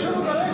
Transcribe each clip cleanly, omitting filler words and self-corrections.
शुरू करें।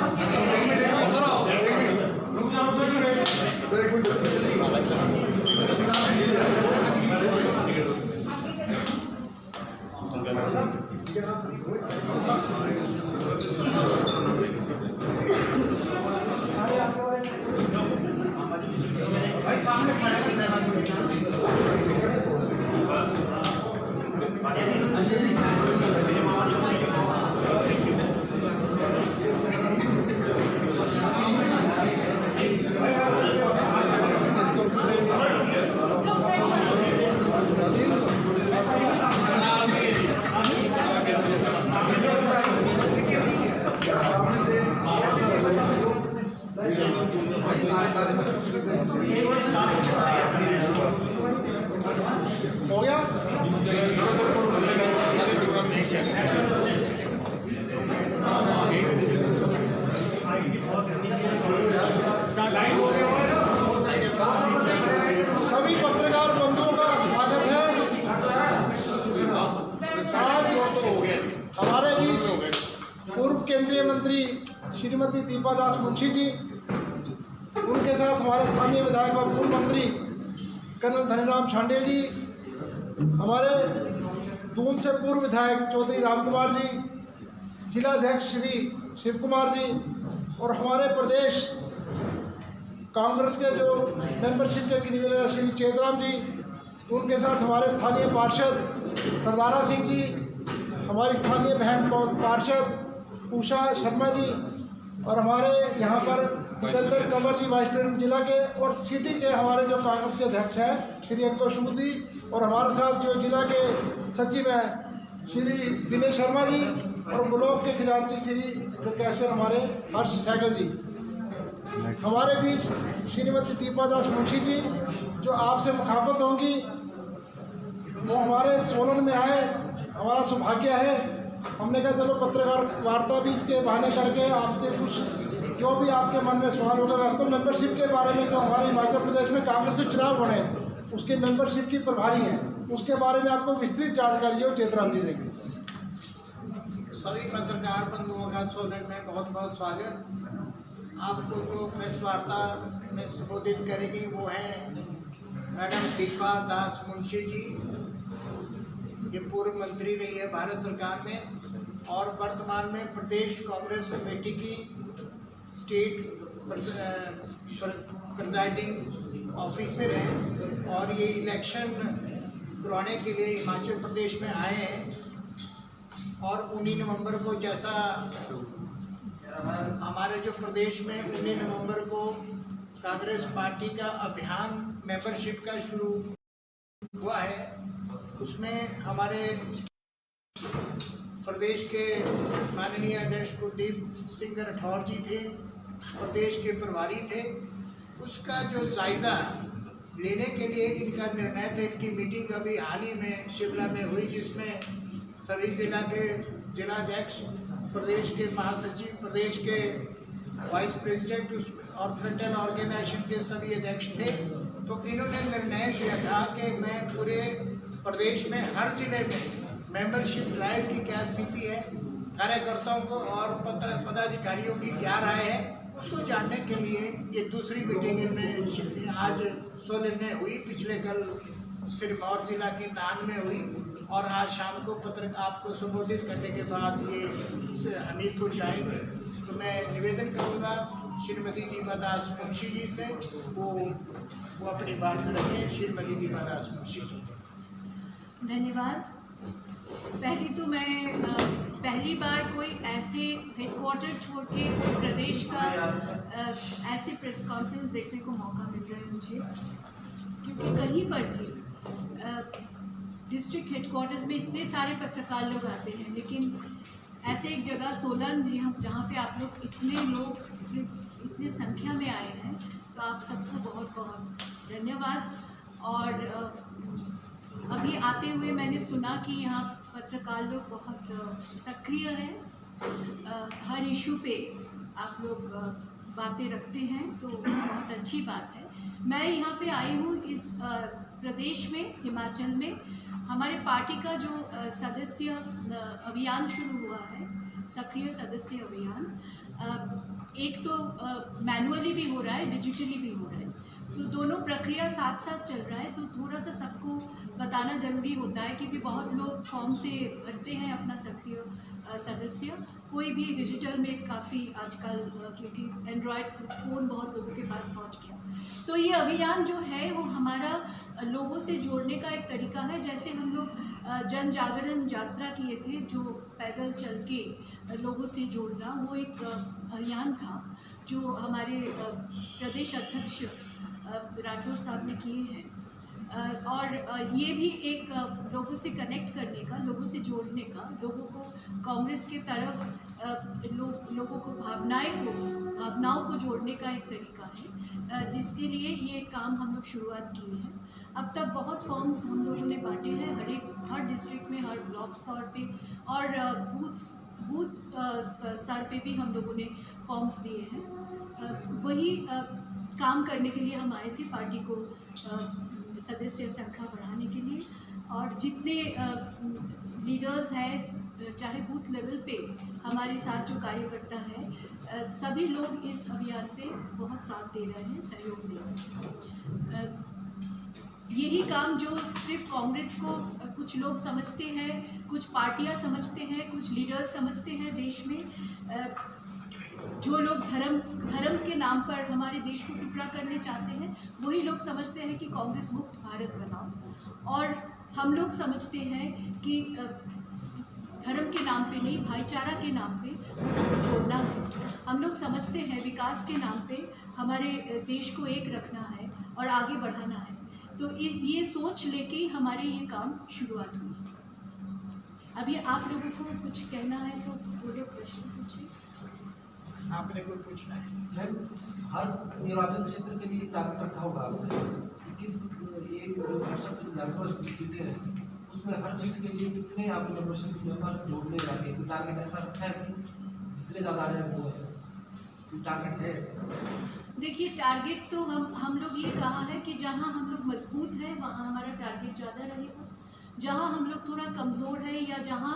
हो गया। सभी पत्रकार बंधुओं का स्वागत है। आज हमारे बीच पूर्व केंद्रीय मंत्री श्रीमती दीपा दास मुंशी जी, उनके साथ हमारे स्थानीय विधायक व पूर्व मंत्री कर्नल धनीराम शांडिल जी, हमारे दून से पूर्व विधायक चौधरी राम कुमार जी, जिलाध्यक्ष श्री शिव कुमार जी और हमारे प्रदेश कांग्रेस के जो मेंबरशिप के कन्वीनर श्री चेतराम जी, उनके साथ हमारे स्थानीय पार्षद सरदारा सिंह जी, हमारी स्थानीय बहन पार्षद उषा शर्मा जी और हमारे यहाँ पर जितेंद्र कंवर जी वाइस प्रेसिडेंट जिला के, और सिटी के हमारे जो कांग्रेस के अध्यक्ष हैं श्री अंकुश सूदी, और हमारे साथ जो जिला के सचिव हैं श्री विनय शर्मा जी और ब्लॉक के खजांची श्री जो कैशियर हमारे हर्ष सहगल जी। हमारे बीच श्रीमती दीपा दास मुंशी जी जो आपसे मुखाफत होंगी, वो हमारे सोलन में आए, हमारा सौभाग्य है। हमने कहा चलो पत्रकार वार्ता भी इसके बहाने करके आपके कुछ जो भी आपके मन में सवाल होगा, वास्तव मेंबरशिप के बारे में जो हमारे हिमाचल प्रदेश में कांग्रेस के चुनाव होने उसके मेंबरशिप की प्रभारी हैं, उसके बारे में आपको विस्तृत जानकारी हो, चेतराम जी देंगे। सभी पत्रकार बंधुओं का सोलन में बहुत बहुत स्वागत। आपको जो प्रेस वार्ता में संबोधित करेगी वो है मैडम दीपा दास मुंशी जी। ये पूर्व मंत्री रही है भारत सरकार में और वर्तमान में प्रदेश कांग्रेस कमेटी की स्टेट प्रिजाइडिंग ऑफिसर हैं और ये इलेक्शन करवाने के लिए हिमाचल प्रदेश में आए हैं। और 19 नवंबर को जैसा हमारे जो प्रदेश में 19 नवंबर को कांग्रेस पार्टी का अभियान मेंबरशिप का शुरू हुआ है, उसमें हमारे प्रदेश के माननीय अध्यक्ष कुलदीप सिंह राठौर जी थे, प्रदेश के प्रभारी थे। उसका जो जायजा लेने के लिए इनका निर्णय था, इनकी मीटिंग अभी हाल ही में शिमला में हुई, जिसमें सभी जिला के जिलाध्यक्ष, प्रदेश के महासचिव, प्रदेश के वाइस प्रेसिडेंट और फ्रंटल ऑर्गेनाइजेशन के सभी अध्यक्ष थे। तो इन्होंने निर्णय लिया था कि मैं पूरे प्रदेश में हर जिले में मेंबरशिप ड्राइव की क्या स्थिति है, कार्यकर्ताओं को और पदाधिकारियों की क्या राय है, उसको जानने के लिए ये दूसरी मीटिंग इनमें आज सोलन में हुई। पिछले कल सिरमौर जिला के नान में हुई और आज शाम को आपको संबोधित करने के बाद ये हमीरपुर जाएंगे। तो मैं निवेदन करूँगा श्रीमती दीपा दास मुंशी जी से वो अपनी बात रखें। श्रीमती दीपा दास मुंशी जी। धन्यवाद। पहली तो मैं पहली बार कोई ऐसे हेडक्वार्टर छोड़ के कोई प्रदेश का ऐसे प्रेस कॉन्फ्रेंस देखने को मौका मिल रहा है मुझे, क्योंकि कहीं पर भी डिस्ट्रिक्ट हेडक्वार्टर्स में इतने सारे पत्रकार लोग आते हैं, लेकिन ऐसे एक जगह सोलन जहाँ पे आप लोग इतने लोग इतनी संख्या में आए हैं, तो आप सबको बहुत बहुत धन्यवाद। और अभी आते हुए मैंने सुना कि यहाँ पत्रकार लोग बहुत सक्रिय हैं, हर इशू पे आप लोग बातें रखते हैं, तो बहुत अच्छी बात है। मैं यहाँ पे आई हूँ इस प्रदेश में, हिमाचल में हमारे पार्टी का जो सदस्य अभियान शुरू हुआ है, सक्रिय सदस्य अभियान, एक तो मैनुअली भी हो रहा है, डिजिटली भी हो रहा है, तो दोनों प्रक्रिया साथ साथ चल रहा है। तो थोड़ा सा सबको बताना ज़रूरी होता है, क्योंकि बहुत लोग फॉर्म से भरते हैं अपना सक्रिय सदस्य, कोई भी डिजिटल में काफ़ी आजकल, क्योंकि एंड्रॉयड फ़ोन बहुत लोगों के पास पहुंच गया। तो ये अभियान जो है वो हमारा लोगों से जोड़ने का एक तरीका है। जैसे हम लोग जन जागरण यात्रा किए थे, जो पैदल चल के लोगों से जोड़ना, वो एक अभियान था जो हमारे प्रदेश अध्यक्ष राठौर साहब ने किए हैं। और ये भी एक लोगों से कनेक्ट करने का, लोगों से जोड़ने का, लोगों को कांग्रेस के तरफ लोगों को भावनाओं को जोड़ने का एक तरीका है, जिसके लिए ये काम हम लोग शुरुआत किए हैं। अब तक बहुत फॉर्म्स हम लोगों ने बांटे हैं, हर डिस्ट्रिक्ट में, हर ब्लॉक स्तर पे, और बूथ स्तर पे भी हम लोगों ने फॉर्म्स दिए हैं। वही काम करने के लिए हम आए थे, पार्टी को सदस्य संख्या बढ़ाने के लिए। और जितने लीडर्स हैं, चाहे बूथ लेवल पे हमारे साथ जो कार्यकर्ता है, सभी लोग इस अभियान पे बहुत साथ दे रहे हैं, सहयोग दे रहे हैं। यही काम जो सिर्फ कांग्रेस को कुछ लोग समझते हैं, कुछ पार्टियां समझते हैं, कुछ लीडर्स समझते हैं देश में, जो लोग धर्म के नाम पर हमारे देश को टुकड़ा करने चाहते हैं, वही लोग समझते हैं कि कांग्रेस मुक्त भारत बनाओ। और हम लोग समझते हैं कि धर्म के नाम पे नहीं, भाईचारा के नाम पे लोगों को जोड़ना है। हम लोग समझते हैं विकास के नाम पे हमारे देश को एक रखना है और आगे बढ़ाना है। तो ये सोच लेके ही हमारे ये काम शुरुआत हुई है। अभी आप लोगों को कुछ कहना है तो बोलो, प्रश्न पूछिए। आपने कोई पूछना है? मैम, हर निर्वाचन क्षेत्र के लिए टारगेट रखा होगा आपने कि किस एक विधानसभा सीटें हैं, उसमें हर सीट के लिए कितने आपके मेंबरशिप मेंबर जोड़ने जाके कोई टारगेट ऐसा रखा है कि जितने ज़्यादा आ जाए वो है, कोई टारगेट है ऐसा? देखिए, टारगेट तो हम लोग ये कहा है कि जहाँ हम लोग मजबूत हैं वहाँ हमारा टारगेट ज़्यादा रहेगा। जहाँ हम लोग थोड़ा कमज़ोर हैं, या जहाँ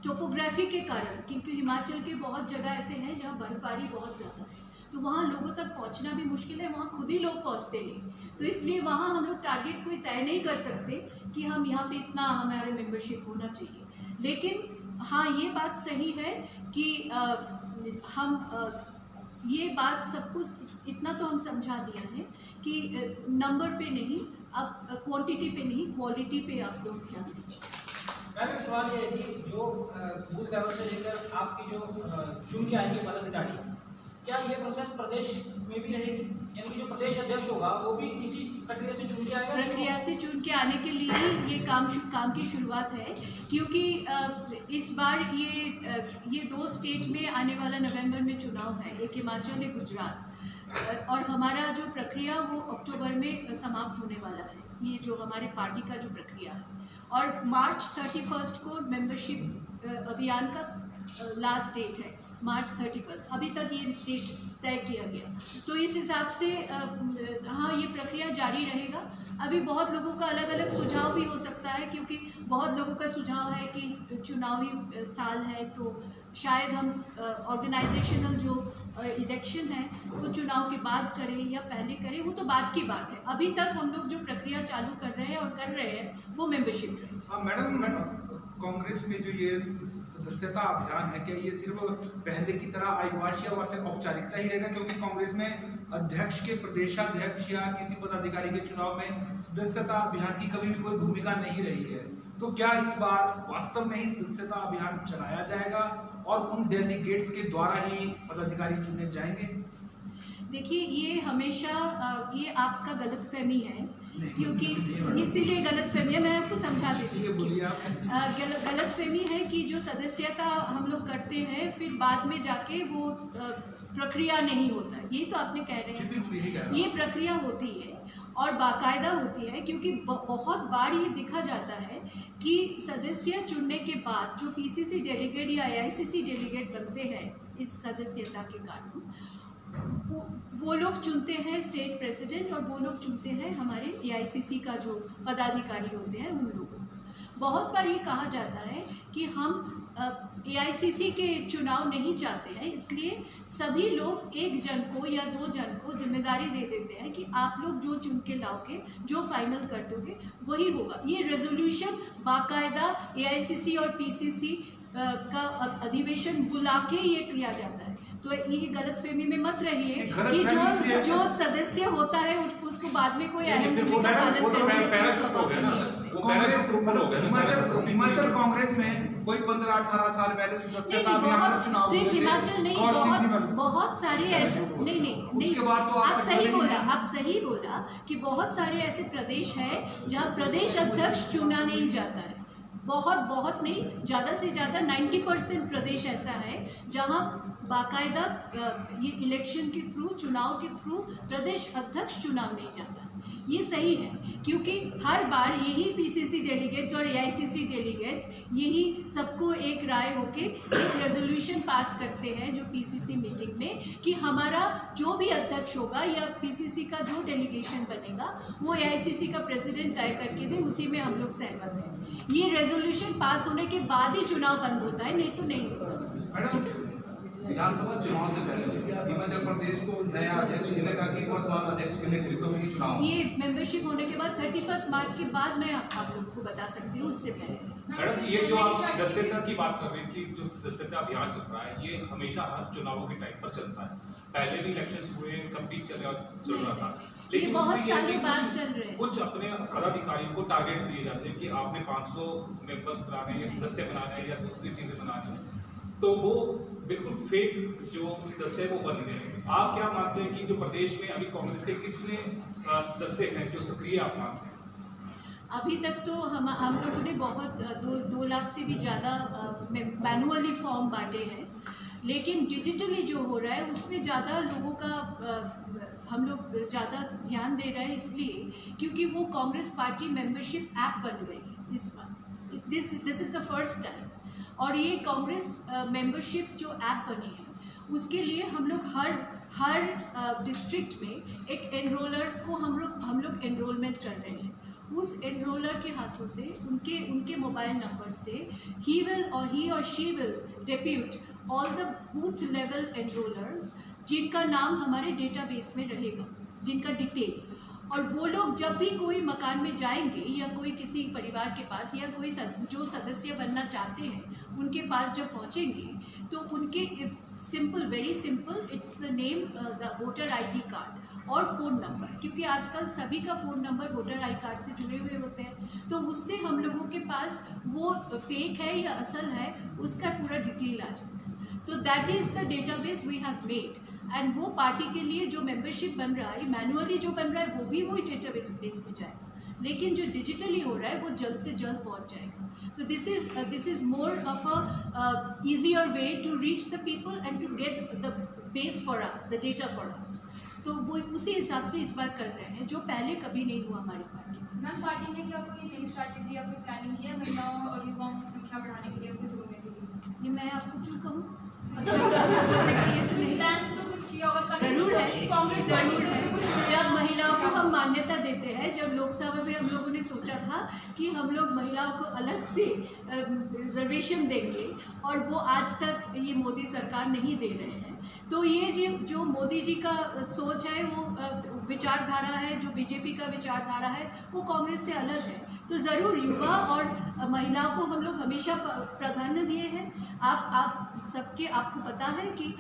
टोपोग्राफी के कारण, क्योंकि हिमाचल के बहुत जगह ऐसे हैं जहाँ बर्फबारी बहुत ज़्यादा है, तो वहाँ लोगों तक पहुँचना भी मुश्किल है, वहाँ खुद ही लोग पहुँचते नहीं। तो इसलिए वहाँ हम लोग टारगेट कोई तय नहीं कर सकते कि हम यहाँ पे इतना हमारे मेंबरशिप होना चाहिए। लेकिन हाँ, ये बात सही है कि ये बात सबको इतना तो हम समझा दिया है कि नंबर पे नहीं, अब क्वांटिटी पे नहीं, क्वालिटी पे आप लोग ध्यान दीजिए। मैम, एक सवाल ये है कि जो बूथ लेवल से लेकर आपकी जो चुन के आएंगे पदाधिकारी, क्या ये प्रोसेस प्रदेश में भी रहेगी? यानी कि जो प्रदेश अध्यक्ष होगा वो भी इसी प्रक्रिया से चुन के आएगा? प्रक्रिया से चुन के आने के लिए ही ये काम की शुरुआत है, क्योंकि इस बार ये 2 स्टेट में आने वाला नवंबर में चुनाव है, एक हिमाचल, एक गुजरात, और हमारा जो प्रक्रिया वो अक्टूबर में समाप्त होने वाला है, ये जो हमारे पार्टी का जो प्रक्रिया है। और मार्च 31 को मेंबरशिप अभियान का लास्ट डेट है, मार्च 31। अभी तक ये डेट तय किया गया, तो इस हिसाब से हाँ, ये प्रक्रिया जारी रहेगा। अभी बहुत लोगों का अलग अलग सुझाव भी हो सकता है, क्योंकि बहुत लोगों का सुझाव है कि चुनावी साल है तो शायद हम ऑर्गेनाइजेशनल जो इलेक्शन है वो चुनाव के बाद करें या पहले करें, वो तो बात की बात है। अभी तक हम लोग जो प्रक्रिया चालू कर रहे हैं और कर रहे हैं वो मेंबरशिप रहे। हाँ मैडम, कांग्रेस में जो ये सदस्यता अभियान है, क्या ये सिर्फ पहले की तरह आयुवासी या वैसे औपचारिकता ही रहेगा? क्योंकि कांग्रेस में अध्यक्ष के प्रदेशाध्यक्ष या किसी पदाधिकारी के चुनाव में सदस्यता अभियान की कभी भी कोई भूमिका नहीं रही है, तो क्या इस बार वास्तव में ही सदस्यता अभियान चलाया जाएगा और उन डेलीगेट्स के द्वारा ही पदाधिकारी चुने जाएंगे? देखिए, ये हमेशा ये आपका गलतफहमी है, क्योंकि इसीलिए गलतफहमी है, मैं आपको समझा देती हूँ। गलतफहमी है कि जो सदस्यता हम लोग करते हैं फिर बाद में जाके वो प्रक्रिया नहीं होता है, ये तो आपने कह रहे हैं। ये प्रक्रिया होती है और बाकायदा होती है, क्योंकि बहुत बार ये देखा जाता है कि सदस्य चुनने के बाद जो पीसीसी डेलीगेट या एआईसीसी डेलीगेट बनते हैं इस सदस्यता के कारण, वो लोग चुनते हैं स्टेट प्रेसिडेंट और वो लोग चुनते हैं हमारे AICC का जो पदाधिकारी होते हैं उन लोगों को। बहुत बार ये कहा जाता है कि हम AICC के चुनाव नहीं चाहते हैं, इसलिए सभी लोग एक जन को या 2 जन को जिम्मेदारी दे देते हैं कि आप लोग जो चुन के लाओगे, जो फाइनल कर दोगे वही होगा। ये रेजोल्यूशन बाकायदा AICC और PCC का अधिवेशन बुला के ये किया जाता है। तो ये गलतफहमी में मत रहिए कि जो सदस्य होता है उसको बाद में कोई अहम भूमिका पालन हिमाचल कांग्रेस में कोई 15-18 साल पहले सदस्यता अभियान चुनाव सिर्फ हिमाचल नहीं, बहुत सारे ऐसे नहीं उसके बाद तो आप सही बोला कि बहुत सारे ऐसे प्रदेश हैं जहाँ प्रदेश अध्यक्ष चुना नहीं जाता है। बहुत नहीं, ज़्यादा से ज़्यादा 90% प्रदेश ऐसा है जहाँ बाकायदा ये इलेक्शन के थ्रू, चुनाव के थ्रू प्रदेश अध्यक्ष चुनाव नहीं जाता। ये सही है क्योंकि हर बार यही PCC डेलीगेट्स और AICC डेलीगेट्स यही सबको एक राय होके एक रेजोल्यूशन पास करते हैं जो PCC मीटिंग में कि हमारा जो भी अध्यक्ष होगा या PCC का जो डेलीगेशन बनेगा वो AICC का प्रेसिडेंट तय करके दे, उसी में हम लोग सहमत हैं। ये रेजोल्यूशन पास होने के बाद ही चुनाव बंद होता है, नहीं तो नहीं। विधानसभा चुनाव से पहले हिमाचल प्रदेश को नया अध्यक्ष मिलेगा कि वर्तमान अध्यक्ष के नेतृत्व में ही चुनाव? ये मेंबरशिप होने के बाद 31 मार्च के बाद मैं आप लोगों को बता सकती हूँ, उससे पहले। मैडम, ये जो आप सदस्यता की बात कर रहे हैं कि जो सदस्यता अभियान चल रहा है, ये हमेशा हर चुनावों के टाइम पर चलता है। पहले भी इलेक्शन हुए, तब भी चल रहा था, लेकिन बहुत सालों बाद चल रहे हैं। कुछ अपने पदाधिकारियों को टारगेट दिए जाते हैं कि आपने 500 मेंबर्स बनाने हैं या सदस्य बनाने हैं या दूसरी चीजें बनानी है, तो वो बिल्कुल फेक जो सदस्य वो बन गए हैं। आप क्या मानते हैं कि जो प्रदेश में अभी कांग्रेस के कितने सदस्य हैं जो सक्रिय आप मानते हैं? अभी तक तो हम लोगों ने बहुत 2 लाख से भी ज़्यादा मैनुअली फॉर्म बांटे हैं, लेकिन डिजिटली जो हो रहा है उसमें ज़्यादा लोगों का हम लोग ज़्यादा ध्यान दे रहे हैं, इसलिए क्योंकि वो कांग्रेस पार्टी मेंबरशिप ऐप बन गई है इस बार। This is the first time. और ये कांग्रेस मेंबरशिप जो ऐप बनी है उसके लिए हम लोग हर डिस्ट्रिक्ट में एक एनरोलर को हम लोग एनरोलमेंट कर रहे हैं। उस एनरोलर के हाथों से उनके मोबाइल नंबर से ही और she will depute all the booth level enrollers जिनका नाम हमारे डेटाबेस में रहेगा, जिनका डिटेल। और वो लोग जब भी कोई मकान में जाएंगे या कोई किसी परिवार के पास या कोई जो सदस्य बनना चाहते हैं उनके पास जब पहुंचेंगे तो उनके simple, very simple, it's the name, the voter ID card और फ़ोन नंबर, क्योंकि आजकल सभी का phone number voter ID card से जुड़े हुए होते हैं, तो उससे हम लोगों के पास वो फेक है या असल है उसका पूरा डिटेल आ जाता है। तो that is the database we have made. And वो पार्टी के लिए जो मेंबरशिप बन रहा है, मैनुअली जो बन रहा है वो भी वही डेटाबेस में जाएगा, लेकिन जो डिजिटली हो रहा है वो जल्द से जल्द पहुंच जाएगा। तो this is more of a easier way to reach the people and to get the base for us, the data for us। तो वो उसी हिसाब से इस बार कर रहे हैं जो पहले कभी नहीं हुआ हमारी पार्टी में। मैम, पार्टी ने क्या कोई नई स्ट्रैटेजी या कोई प्लानिंग किया महिलाओं और युवाओं की संख्या बढ़ाने के लिए, उनको जोड़ने के लिए? ये मैं आपको क्यों कहूँ? जरूर है, कांग्रेस जरूर है। जब महिलाओं को हम मान्यता देते हैं, जब लोकसभा में हम लोगों ने सोचा था कि हम लोग महिलाओं को अलग से रिजर्वेशन देंगे और वो आज तक ये मोदी सरकार नहीं दे रहे हैं, तो ये जो मोदी जी का सोच है, वो विचारधारा है, जो बीजेपी का विचारधारा है, वो कांग्रेस से अलग है। तो ज़रूर युवा और महिलाओं को हम लोग हमेशा प्राधान्य दिए हैं। आपको पता है कि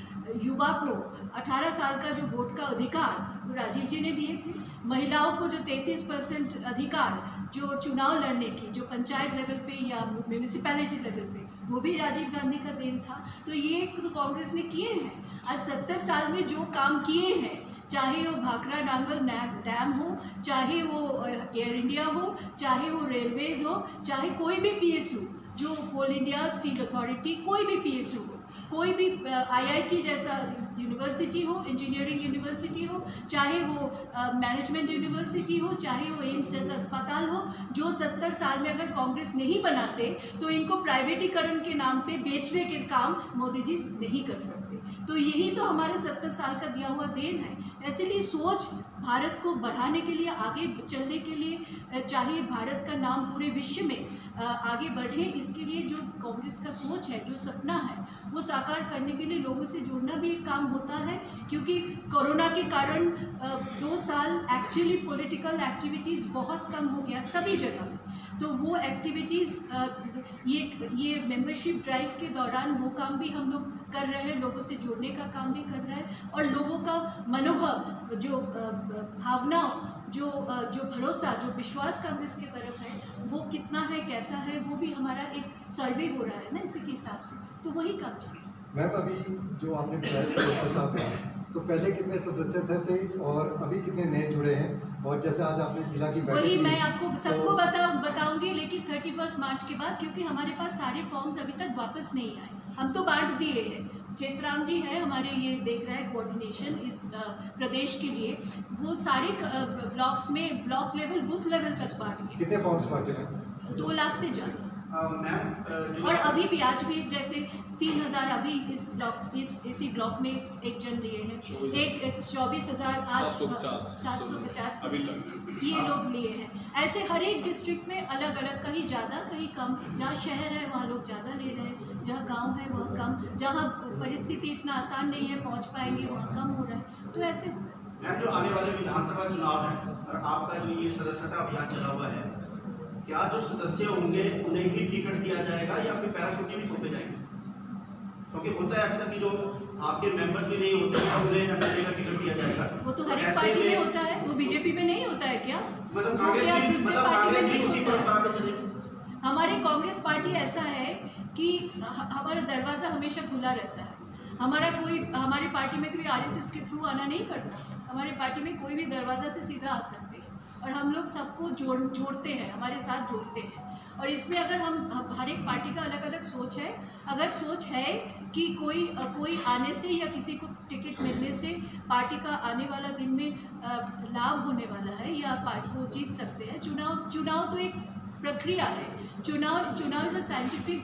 युवा को 18 साल का जो वोट का अधिकार वो राजीव जी ने दिए थे। महिलाओं को जो 33% अधिकार जो चुनाव लड़ने की, जो पंचायत लेवल पे या म्यूनिसिपैलिटी लेवल पे, वो भी राजीव गांधी का देन था। तो ये तो कांग्रेस ने किए हैं। आज 70 साल में जो काम किए हैं, चाहे वो भाखड़ा डांगल डैम हो, चाहे वो एयर इंडिया हो, चाहे वो रेलवेज हो, चाहे कोई भी PSU, जो कोल इंडिया स्टील अथॉरिटी, कोई भी PSU हो, कोई भी IIT जैसा यूनिवर्सिटी हो, इंजीनियरिंग यूनिवर्सिटी हो, चाहे वो मैनेजमेंट यूनिवर्सिटी हो, चाहे वो एम्स जैसा अस्पताल हो, जो 70 साल में अगर कांग्रेस नहीं बनाते तो इनको प्राइवेटीकरण के नाम पे बेचने के काम मोदी जी नहीं कर सकते। तो यही तो हमारे 70 साल का दिया हुआ देन है। इसीलिए सोच भारत को बढ़ाने के लिए, आगे चलने के लिए, चाहे भारत का नाम पूरे विश्व में आगे बढ़े, इसके लिए जो कांग्रेस का सोच है, जो सपना है, वो साकार करने के लिए लोगों से जुड़ना भी एक काम होता है। क्योंकि कोरोना के कारण 2 साल एक्चुअली पॉलिटिकल एक्टिविटीज़ बहुत कम हो गया सभी जगह। तो वो एक्टिविटीज़ ये मेंबरशिप ड्राइव के दौरान वो काम भी हम लोग कर रहे हैं, लोगों से जुड़ने का काम भी कर रहे हैं, और लोगों का मनोभाव, जो भावना, जो भरोसा, जो विश्वास कांग्रेस की तरफ है, वो कितना है, कैसा है, वो भी हमारा एक सर्वे हो रहा है ना इसी के हिसाब से, तो वही काम चलेगा। मैम, अभी जो आपने बताया सदस्यता का, तो पहले कितने सदस्य थे और अभी कितने नए जुड़े हैं? और जैसे आज आपने जिला की वही की, मैं आपको सबको बताऊंगी, लेकिन 31 मार्च के बाद, क्योंकि हमारे पास सारे फॉर्म्स अभी तक वापस नहीं आए, हम तो बांट दिए हैं। चेतराम जी है हमारे, ये देख रहा है कोऑर्डिनेशन इस प्रदेश के लिए, वो सारे ब्लॉक्स में, ब्लॉक लेवल, बूथ लेवल तक बांट दिए। कितने फॉर्म्स बांटे हैं? 2 लाख से ज़्यादा। मैम और अभी भी, आज भी जैसे 3000 अभी इस ब्लॉक, इसी ब्लॉक में एक जन लिए हैं, एक 24,000 आज 750 ये लोग लिए हैं। ऐसे हर एक डिस्ट्रिक्ट में अलग अलग, कहीं ज़्यादा कहीं कम, जहाँ शहर है वहाँ लोग ज़्यादा ले रहे हैं, जहाँ गांव है वहाँ कम, जहाँ परिस्थिति इतना आसान नहीं है पहुँच पाएंगे वहाँ कम हो रहा है, तो ऐसे। मैम, जो आने वाले विधानसभा चुनाव है और आपका जो ये सदस्यता अभियान चला हुआ है, क्या जो सदस्य होंगे उन्हें ही टिकट दिया जाएगा या फिर पैराशूट भी थोपे जाएंगे? क्योंकि होता है अक्सर कि जो आपके मेंबर्स भी नहीं होते हैं उन्हें एमएलए का टिकट दिया जाएगा। वो तो हर एक पार्टी में होता है, वो बीजेपी में नहीं होता है क्या? मतलब कांग्रेस भी उसी परंपरा पे चलेगी। हमारी कांग्रेस पार्टी ऐसा है कि हमारा दरवाजा हमेशा खुला रहता है। हमारी पार्टी में कोई आरएसएस के थ्रू आना नहीं पड़ता, हमारी पार्टी में कोई भी दरवाजा से सीधा आ सकते हैं, और हम लोग सबको जोड़ते हैं, हमारे साथ जोड़ते हैं। और इसमें अगर हम हर एक पार्टी का अलग अलग सोच है, अगर सोच है कि कोई आने से या किसी को टिकट मिलने से पार्टी का आने वाला दिन में लाभ होने वाला है या पार्टी को जीत सकते हैं। चुनाव तो एक प्रक्रिया है, चुनाव इज़ अ साइंटिफिक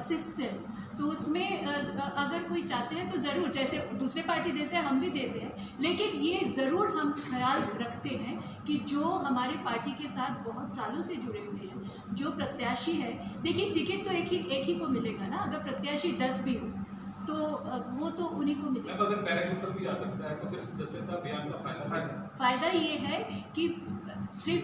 सिस्टम, तो उसमें अगर कोई चाहते हैं तो ज़रूर, जैसे दूसरे पार्टी देते हैं हम भी देते हैं, लेकिन ये ज़रूर हम ख्याल रखते हैं कि जो हमारे पार्टी के साथ बहुत सालों से जुड़े हुए हैं, जो प्रत्याशी है, देखिए टिकट तो एक ही को मिलेगा ना, अगर प्रत्याशी 10 भी हो तो वो तो उन्हीं को मिलेगा। अगर पैराशूटर भी आ सकता है तो फिर सदस्यता अभियान का फायदा ये है कि सिर्फ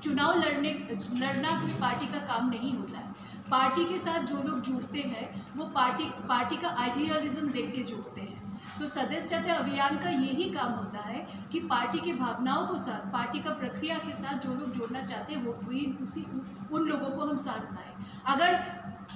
चुनाव लड़ना कोई पार्टी का काम नहीं होता है। पार्टी के साथ जो लोग जुड़ते हैं वो पार्टी का आइडियलिज्म देख के जुड़ते हैं। तो सदस्यता अभियान का यही काम होता है कि पार्टी की भावनाओं को साथ, पार्टी का प्रक्रिया के साथ जो लोग जोड़ना चाहते हैं वो उन लोगों को हम साथ लाएं। अगर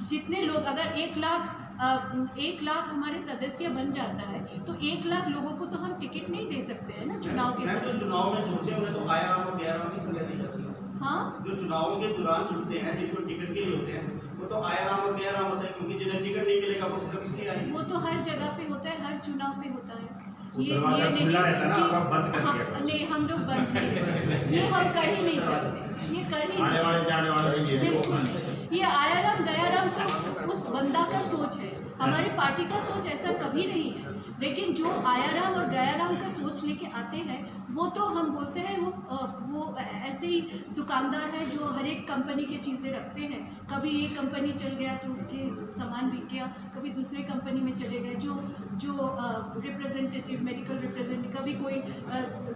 जितने लोग, अगर 1 लाख हमारे सदस्य बन जाता है तो 1 लाख लोगों को तो हम टिकट नहीं दे सकते हैं ना चुनाव के समय। तो चुनाव में जुड़ते हैं उन्हें तो आयाम और गैराम की संज्ञा दी जाती है। हाँ, जो चुनाव के दौरान जुड़ते हैं, जिनको टिकट के लिए होते हैं, वो तो आयाम और गैराम होता है, क्योंकि जिन्हें टिकट नहीं मिलेगा वो सिर्फ इसलिए आएंगे। वो तो हर जगह पे होता है, हर चुनाव पे होता है। ये खुला रहता है ना, आप बंद कर दिया। नहीं, हम लोग बंद नहीं, ये हम कर ही नहीं सकते, ये कर ही नहीं सकते। बिल्कुल, ये आयाराम गयाराम तो उस बंदा का सोच है, हमारी पार्टी का सोच ऐसा कभी नहीं है। लेकिन जो आयाराम और गयाराम का सोच लेके आते हैं वो तो हम बोलते हैं वो ऐसे ही दुकानदार है जो हर एक कंपनी की चीज़ें रखते हैं। कभी एक कंपनी चल गया तो उसके सामान बिक गया, कभी दूसरे कंपनी में चले गए। जो रिप्रेजेंटेटिव, मेडिकल रिप्रेजेंटेटिव, कभी कोई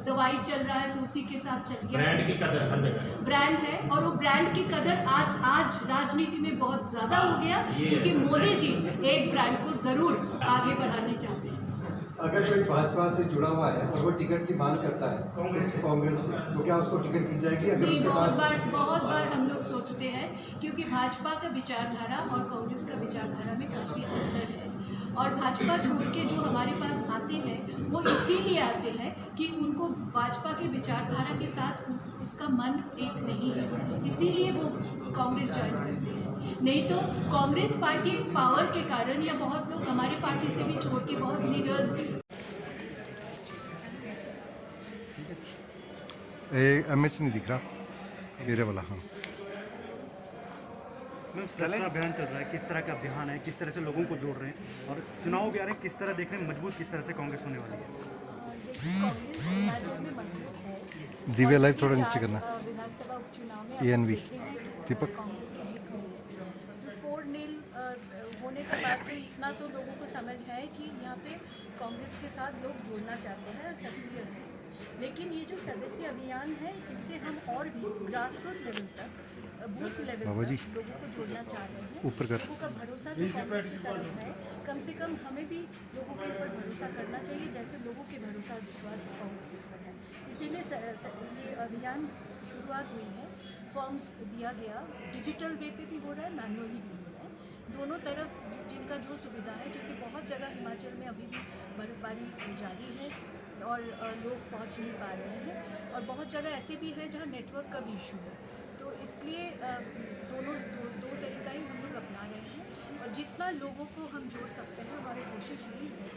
दवाई चल रहा है तो उसी के साथ चल गया। ब्रांड की कदर हर जगह ब्रांड है, और वो ब्रांड की कदर आज राजनीति में बहुत ज़्यादा हो गया, क्योंकि मोदी जी एक ब्रांड को ज़रूर आगे बढ़ाने चाहते हैं। अगर कोई भाजपा से जुड़ा हुआ है और वो टिकट की मांग करता है कांग्रेस से, तो क्या उसको टिकट दी जाएगी? अगर नहीं, उसके पास बहुत बार हम लोग सोचते हैं, क्योंकि भाजपा का विचारधारा और कांग्रेस का विचारधारा में काफ़ी अंतर है। और भाजपा छोड़ के जो हमारे पास आते हैं वो इसीलिए आते हैं कि उनको भाजपा के विचारधारा के साथ उसका मन एक नहीं है, इसीलिए वो कांग्रेस ज्वाइन करते हैं। नहीं तो कांग्रेस पार्टी पावर के कारण, या बहुत लोग हमारे पार्टी से भी छोड़ के, बहुत लीडर्स एमएच नहीं दिख रहा, मेरे वाला। हाँ, सदस्यता अभियान चल रहा है, किस तरह का अभियान है, किस तरह से लोगों को जोड़ रहे हैं और चुनाव भी आ रहे हैं, किस तरह देख रहे हैं मजबूत किस तरह से कांग्रेस होने वाली है? कांग्रेस हिमाचल में मजबूत है। दिव्या लाइव थोड़ा नीचे करना। विधानसभा उपचुनाव में ANV, आप देखें हैं कि दीपक। कांग्रेस की जीत हुई है। तो 4-0 होने के बाद भी इतना तो लोगों को समझ है कि यहाँ पे कांग्रेस के साथ लोग जुड़ना चाहते हैं और सक्रिय हैं। लेकिन ये जो सदस्य अभियान है, इससे हम और भी ग्रास रूट लेवल तक, बूथ लेवल बाबा जी, तक लोगों को जोड़ना चाह रहे हैं। ऊपर कर। लोगों का भरोसा जो कांग्रेस की तरफ है, कम से कम हमें भी लोगों के ऊपर भरोसा करना चाहिए, जैसे लोगों के भरोसा और विश्वास कांग्रेस के ऊपर है। इसीलिए ये अभियान शुरुआत हुई है। फॉर्म्स दिया गया, डिजिटल वे पे भी हो रहा है, मैनुअली भी हो रहा है। दोनों तरफ जिनका जो सुविधा है, क्योंकि बहुत जगह हिमाचल में अभी भी बर्फबारी जारी है और लोग पहुंच नहीं पा रहे हैं, और बहुत जगह ऐसे भी है जहां नेटवर्क का भी इशू है। तो इसलिए दो तरीका ही हम लोग अपना रहे हैं, और जितना लोगों को हम जोड़ सकते हैं, हमारी कोशिश यही है,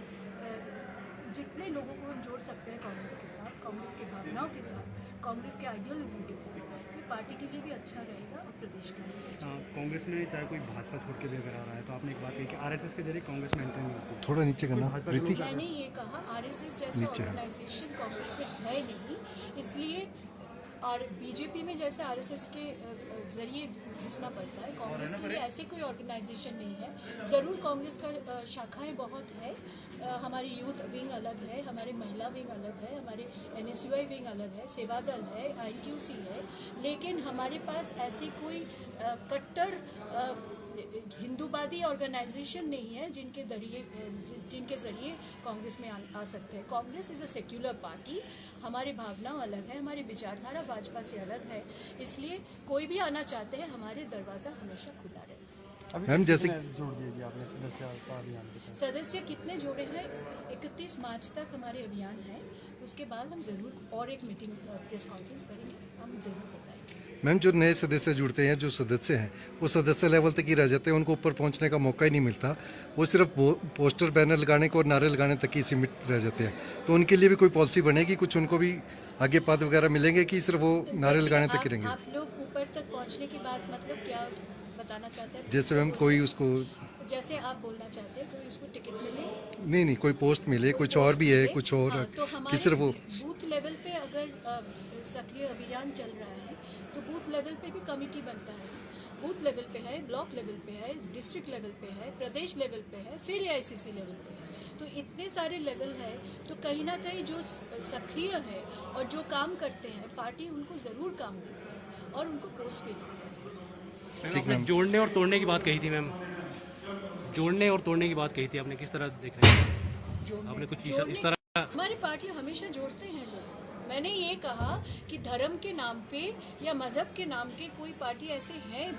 जितने लोगों को हम जोड़ सकते हैं कांग्रेस के साथ, कांग्रेस की भावनाओं के साथ, कांग्रेस के आइडियोलॉजी के साथ, ये पार्टी के लिए भी अच्छा रहेगा और प्रदेश के लिए भी अच्छा रहेगा। कांग्रेस में चाहे कोई भाजपा छोड़ के भी अगर आ रहा है तो आपने एक बात कही कि आरएसएस के जरिए कांग्रेस में एंट्री नहीं होती है। थोड़ा नीचे करना प्रीति। मैंने ये कहा, आरएसएस जैसा ऑर्गेनाइजेशन कांग्रेस में है नहीं, इसलिए और बीजेपी में जैसे आरएसएस के जरिए घुसना पड़ता है, कांग्रेस के लिए ऐसे कोई ऑर्गेनाइजेशन नहीं है। ज़रूर कांग्रेस का शाखाएं बहुत है, हमारी यूथ विंग अलग है, हमारे महिला विंग अलग है, हमारे NSUI विंग अलग है, सेवा दल है, ITUC है, लेकिन हमारे पास ऐसी कोई कट्टर हिंदूवादी ऑर्गेनाइजेशन नहीं है जिनके ज़रिए कांग्रेस में आ सकते हैं। Congress is a secular party, हमारी भावना अलग है, हमारी विचारधारा भाजपा से अलग है, इसलिए कोई भी आना चाहते हैं, हमारे दरवाज़ा हमेशा खुला रहता है। मैम जैसे जोड़ दीजिए आपने सदस्यता अभियान के तहत। सदस्य कितने जोड़े हैं? 31 मार्च तक हमारे अभियान है, उसके बाद हम ज़रूर और एक मीटिंग प्रेस कॉन्फ्रेंस करेंगे, हम ज़रूर बताएंगे। मैम जो नए सदस्य जुड़ते हैं, जो सदस्य हैं वो सदस्य लेवल तक ही रह जाते हैं, उनको ऊपर पहुंचने का मौका ही नहीं मिलता, वो सिर्फ पोस्टर बैनर लगाने को और नारे लगाने तक ही सीमित रह जाते हैं। तो उनके लिए भी कोई पॉलिसी बनेगी, कुछ उनको भी आगे पद वगैरह मिलेंगे कि सिर्फ वो नारे लगाने तक ही रहेंगे? आप लोग ऊपर तक पहुंचने की बात मतलब क्या बताना चाहते हैं? जैसे मैम कोई उसको, जैसे आप बोलना चाहते हैं कोई उसको टिकट मिले, नहीं कोई पोस्ट मिले, कुछ और भी है, कुछ और हाँ, तो कि सिर्फ वो बूथ लेवल पे अगर सक्रिय अभियान चल रहा है तो बूथ लेवल पे भी कमेटी बनता है। बूथ लेवल पे है, ब्लॉक लेवल पे है, डिस्ट्रिक्ट लेवल पे है, प्रदेश लेवल पे है, फिर AICC लेवल पे है। तो इतने सारे लेवल है, तो कहीं ना कहीं जो सक्रिय है और जो काम करते हैं, पार्टी उनको ज़रूर काम देती है और उनको पोस्ट भी देती है। आपने जोड़ने और तोड़ने की बात कही थी मैम, जोड़ने और तोड़ने की बात कही थी, आपने किस तरह देख रहे हैं? आपने कुछ इस तरह? हमारी पार्टी हमेशा जोड़ते हैं लोग। मैंने ये कहा कि धर्म के नाम पे या मज़हब के नाम के कोई पार्टी ऐसे हैं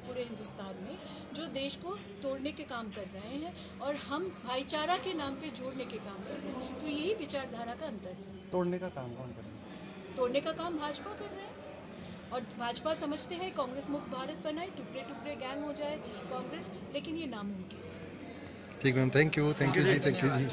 पूरे हिंदुस्तान में जो देश को तोड़ने के काम कर रहे हैं, और हम भाईचारा के नाम पे जोड़ने के काम कर रहे हैं। तो यही विचारधारा का अंतर है। तोड़ने का काम कौन कर रहा है? तोड़ने का काम भाजपा कर रहे हैं, और भाजपा समझते हैं कांग्रेस मुक्त भारत बनाए, टुकड़े टुकड़े गैंग हो जाए कांग्रेस, लेकिन ये नामुमकिन है। ठीक मैम, थैंक यू जी, थैंक यू जी।